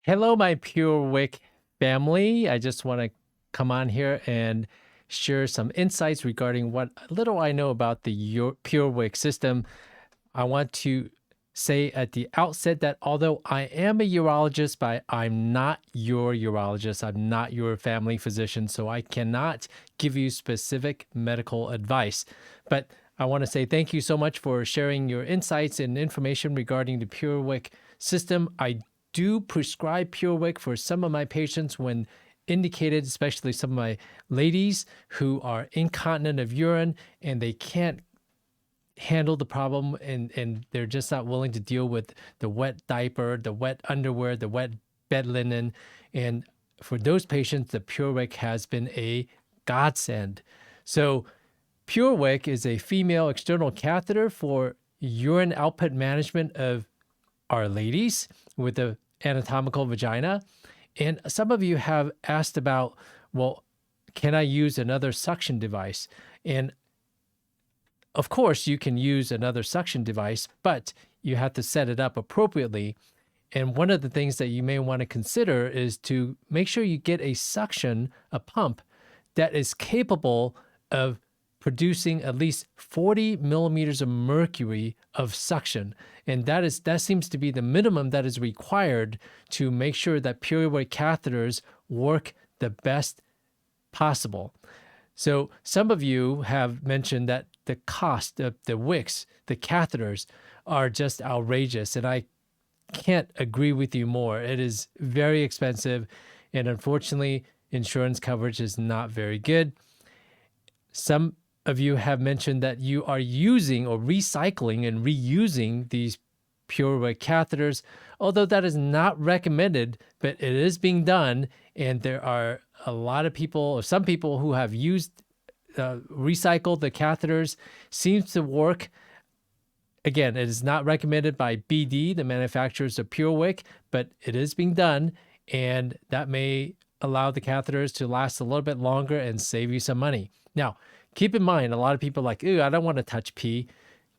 Hello, my PureWick family. I just want to come on here and share some insights regarding what little I know about the PureWick system. I want to say at the outset that although I am a urologist, but I'm not your urologist, I'm not your family physician, so I cannot give you specific medical advice. But I want to say thank you so much for sharing your insights and information regarding the PureWick system. I do prescribe PureWick for some of my patients when indicated, especially some of my ladies who are incontinent of urine and they can't handle the problem and they're just not willing to deal with the wet diaper, the wet underwear, the wet bed linen. And for those patients, the PureWick has been a godsend. So PureWick is a female external catheter for urine output management of our ladies with the anatomical vagina. And some of you have asked about, well, can I use another suction device? And of course, you can use another suction device, but you have to set it up appropriately. And one of the things that you may want to consider is to make sure you get a pump that is capable of producing at least 40 millimeters of mercury of suction. And that seems to be the minimum that is required to make sure that PureWick catheters work the best possible. So some of you have mentioned that the cost of the wicks, the catheters, are just outrageous. And I can't agree with you more. It is very expensive. And unfortunately, insurance coverage is not very good. Some of you have mentioned that you are using or recycling and reusing these PureWick catheters, although that is not recommended, but it is being done. And there are a lot of people, or some people who have recycled the catheters. Seems to work. Again, it is not recommended by BD, the manufacturers of PureWick, but it is being done, and that may allow the catheters to last a little bit longer and save you some money. Now, keep in mind, a lot of people are like, ooh, I don't want to touch pee.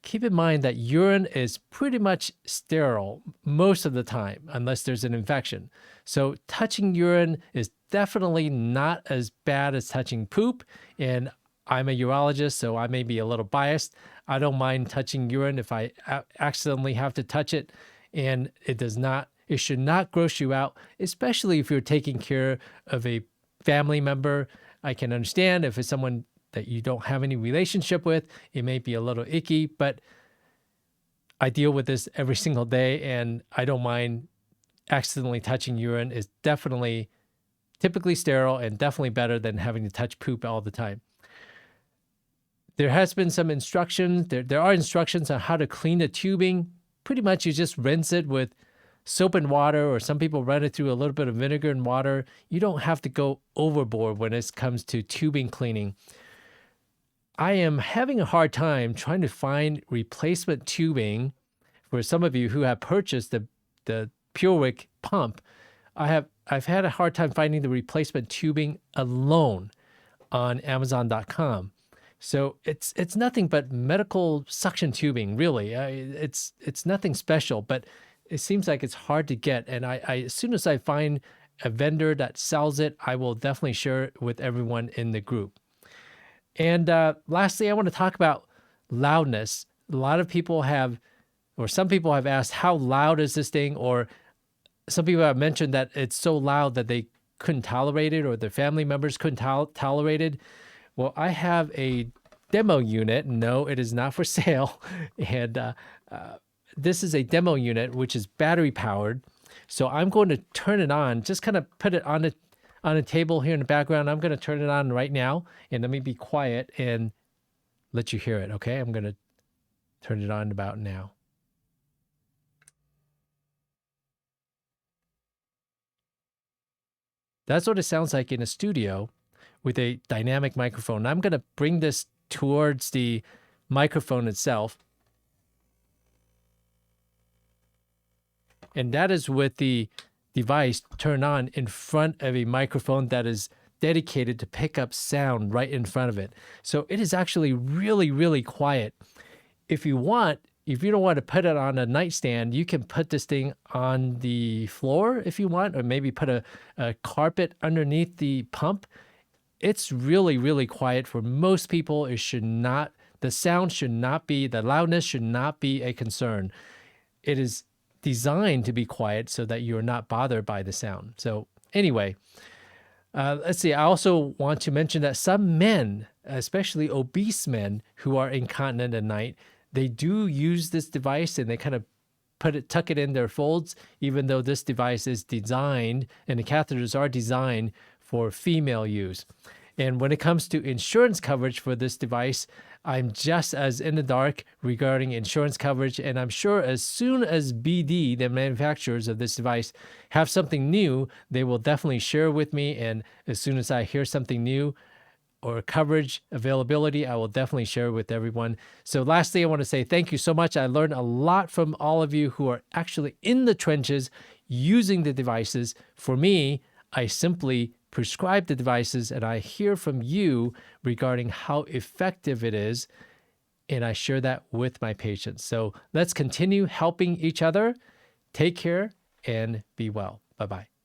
Keep in mind that urine is pretty much sterile most of the time, unless there's an infection. So touching urine is definitely not as bad as touching poop. And I'm a urologist, so I may be a little biased. I don't mind touching urine if I accidentally have to touch it. And it should not gross you out, especially if you're taking care of a family member. I can understand if it's someone that you don't have any relationship with, it may be a little icky, but I deal with this every single day and I don't mind accidentally touching urine. Is definitely typically sterile and definitely better than having to touch poop all the time. There has been some instructions. There are instructions on how to clean the tubing. Pretty much you just rinse it with soap and water, or some people run it through a little bit of vinegar and water. You don't have to go overboard when it comes to tubing cleaning. I am having a hard time trying to find replacement tubing for some of you who have purchased the PureWick pump. I've had a hard time finding the replacement tubing alone on Amazon.com. So it's nothing but medical suction tubing, really. It's nothing special, but it seems like it's hard to get. And I as soon as I find a vendor that sells it, I will definitely share it with everyone in the group. And lastly, I want to talk about loudness. A lot of people have, or some people have asked, how loud is this thing? Or some people have mentioned that it's so loud that they couldn't tolerate it, or their family members couldn't tolerate it. Well, I have a demo unit. No, it is not for sale. And this is a demo unit, which is battery powered. So I'm going to turn it on, just kind of put it on a table here in the background. I'm going to turn it on right now, and let me be quiet and let you hear it, okay? I'm going to turn it on about now. That's what it sounds like in a studio with a dynamic microphone. I'm going to bring this towards the microphone itself. And that is with the device turned on in front of a microphone that is dedicated to pick up sound right in front of it. So it is actually really, really quiet. If you want, if you don't want to put it on a nightstand, you can put this thing on the floor if you want, or maybe put a carpet underneath the pump. It's really, really quiet for most people. It should not, the sound should not be, the loudness should not be a concern. It is designed to be quiet so that you're not bothered by the sound. So anyway, let's see. I also want to mention that some men, especially obese men who are incontinent at night, they do use this device and they kind of tuck it in their folds, even though this device is designed and the catheters are designed for female use. And when it comes to insurance coverage for this device, I'm just as in the dark regarding insurance coverage. And I'm sure as soon as BD, the manufacturers of this device, have something new, they will definitely share with me. And as soon as I hear something new or coverage availability, I will definitely share with everyone. So lastly, I want to say thank you so much. I learned a lot from all of you who are actually in the trenches using the devices. For me, I simply prescribe the devices and I hear from you regarding how effective it is, and I share that with my patients. So let's continue helping each other. Take care and be well. Bye-bye.